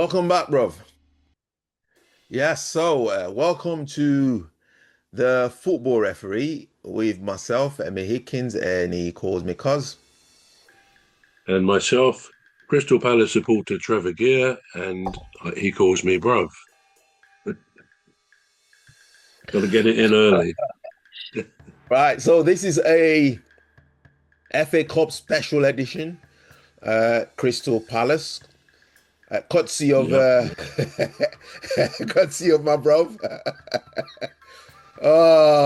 Welcome back, bruv. Yes, welcome to the football referee with myself, Emmy Hikins, and he calls me Cuz. And myself, Crystal Palace supporter Trevor Gear, and he calls me bruv. Got to get it in early. Right, so this is a FA Cup special edition, Crystal Palace, courtesy of Yeah. courtesy of my bruv.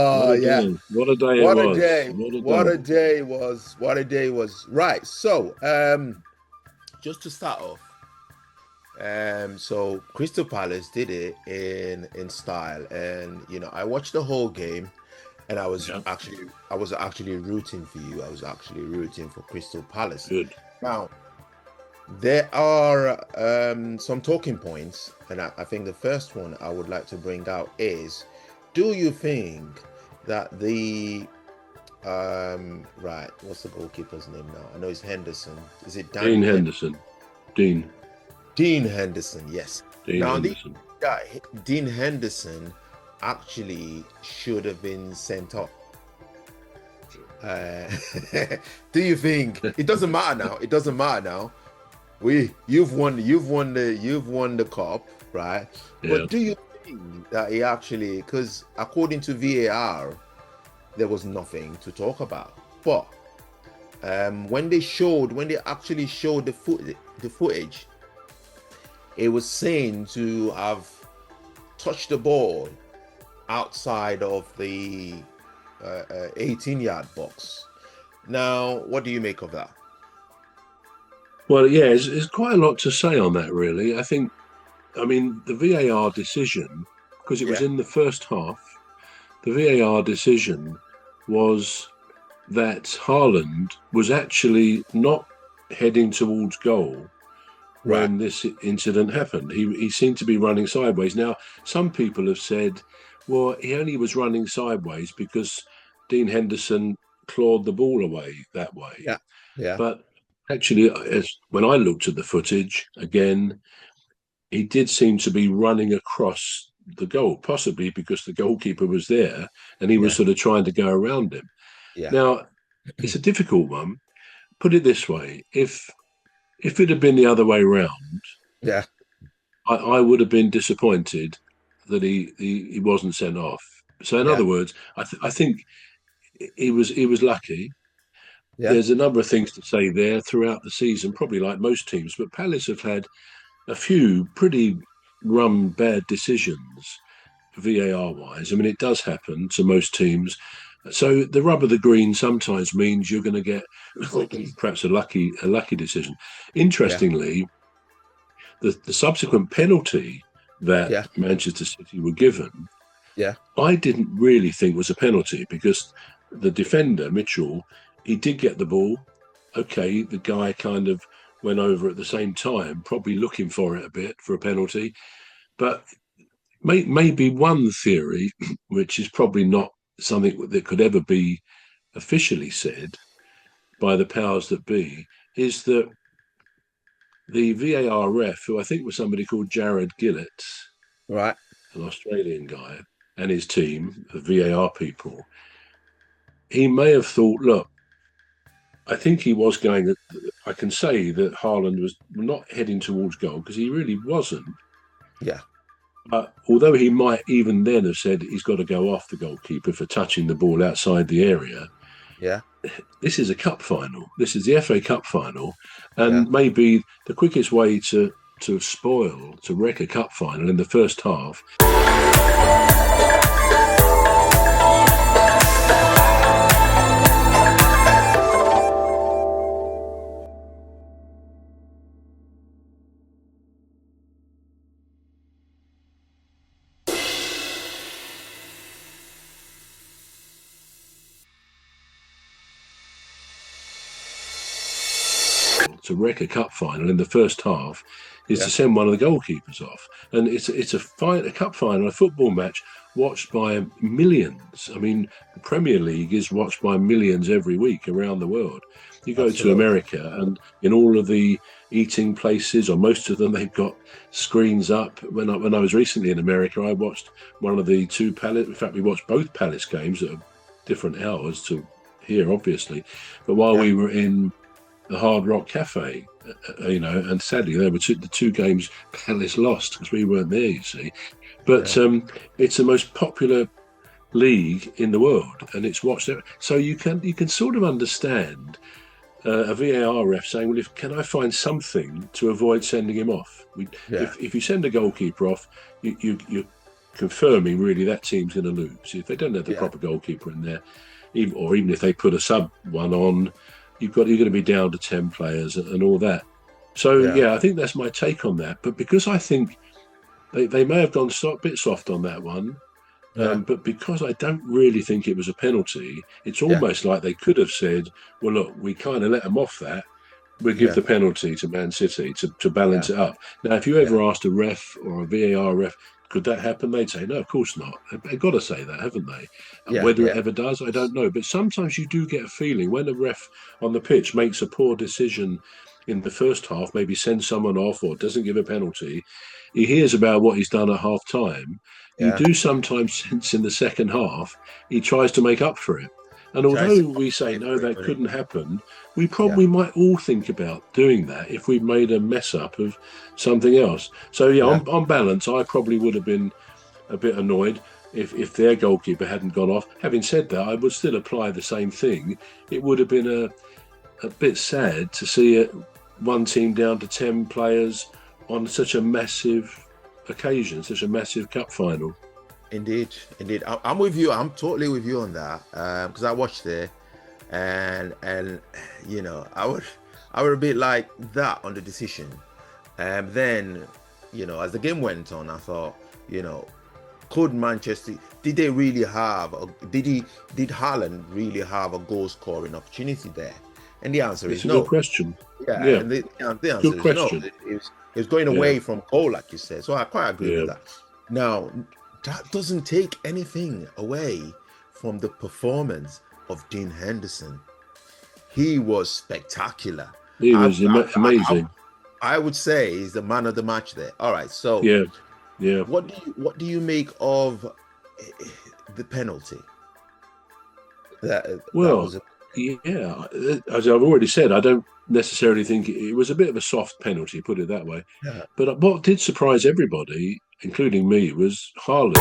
What Oh a yeah, day. What a day it what a was. day! What a What day. a day was! What a day was! Right, just to start off. So Crystal Palace did it in style, and I watched the whole game, and Yeah, I was actually rooting for you. I was actually rooting for Crystal Palace. good. Now there are some talking points, and I think the first one I would like to bring out is: do you think that the right, what's the goalkeeper's name now? I know it's Henderson. Is it Dean Daniel Henderson? Henderson. Dean. Dean Henderson, yes. Dean Now, the Henderson. guy, Dean Henderson, actually should have been sent off. Uh, do you think it doesn't matter now? It doesn't matter now. You've won the cup, right? Yeah. But do you think that he actually, because according to VAR, there was nothing to talk about. But when they actually showed the footage, it was seen to have touched the ball outside of the 18-yard box. Now, what do you make of that? Well, yeah, there's quite a lot to say on that, really. I mean, the VAR decision, because it was Yeah, in the first half, the VAR decision was that Haaland was actually not heading towards goal right. when this incident happened. He seemed to be running sideways. Now, some people have said, well, he only was running sideways because Dean Henderson clawed the ball away that way. Yeah, yeah, But actually, when I looked at the footage again, he did seem to be running across the goal, possibly because the goalkeeper was there and he was yeah, sort of trying to go around him. yeah, Now, it's a difficult one. Put it this way: if it had been the other way round, yeah, I would have been disappointed that he wasn't sent off. So, in yeah, other words, I think he was lucky. yeah, There's a number of things to say there throughout the season, probably like most teams, but Palace have had a few pretty bad decisions VAR wise. I mean, it does happen to most teams. So the rub of the green sometimes means you're going to get perhaps a lucky decision. yeah, Interestingly, the subsequent penalty that yeah, Manchester City were given, yeah, I didn't really think was a penalty because the defender Mitchell, he did get the ball. Okay, the guy kind of went over at the same time, probably looking for it a bit for a penalty. But maybe one theory, which is probably not something that could ever be officially said by the powers that be, is that the VAR ref, who I think was somebody called Jared Gillett, right. an Australian guy, and his team, the VAR people, he may have thought, look, I think he was going. I can say that Haaland was not heading towards goal because he really wasn't. Yeah, But although he might even then have said he's got to go off the goalkeeper for touching the ball outside the area, yeah, this is a cup final. This is the FA Cup final, yeah. and maybe the quickest way to wreck a cup final in the first half. To wreck a cup final in the first half is to Yeah, send one of the goalkeepers off, and it's a cup final, a football match watched by millions. I mean, the Premier League is watched by millions every week around the world. You go to absolutely. America, and in all of the eating places, or most of them, they've got screens up. When I was recently in America, I watched one of the two Palace. In fact, we watched both Palace games at different hours to here, obviously. But while we were in the Hard Rock Cafe, and sadly there were the two games Palace lost because we weren't there, you see. But it's the most popular league in the world, and it's watched there. So you can sort of understand a VAR ref saying, well, can I find something to avoid sending him off? If you send a goalkeeper off, you're confirming really that team's going to lose. If they don't have the proper goalkeeper in there, even if they put a sub one on, you're going to be down to 10 players and all that. So I think that's my take on that. But because I think they may have gone a bit soft on that one, but because I don't really think it was a penalty, it's almost like they could have said, well, look, we kind of let them off that. We'll give the penalty to Man City to balance it up. Now, if you ever asked a ref or a VAR ref, could that happen? They'd say, no, of course not. They've got to say that, haven't they? And whether it ever does, I don't know. But sometimes you do get a feeling when a ref on the pitch makes a poor decision in the first half, maybe sends someone off or doesn't give a penalty, he hears about what he's done at half time. You do sometimes sense in the second half, he tries to make up for it. And although we say, no, that couldn't happen, we probably might all think about doing that if we made a mess up of something else. So, on balance, I probably would have been a bit annoyed if their goalkeeper hadn't gone off. Having said that, I would still apply the same thing. It would have been a bit sad to see one team down to 10 players on such a massive occasion, such a massive cup final. Indeed. I'm with you. I'm totally with you on that because I watched it, and I was a bit like that on the decision. Then, as the game went on, I thought, could Manchester? Did they really have? Did Haaland really have a goal scoring opportunity there? And the answer is no. It's a good question. Yeah. And the answer good is question. no. It was going away from goal, like you said. So I quite agree with that. Now, that doesn't take anything away from the performance of Dean Henderson. He was spectacular. He was amazing. I would say he's the man of the match there. All right, so what do you make of the penalty? As I've already said, I don't necessarily think it was a bit of a soft penalty, put it that way. Yeah. But what did surprise everybody, including me, was Haaland.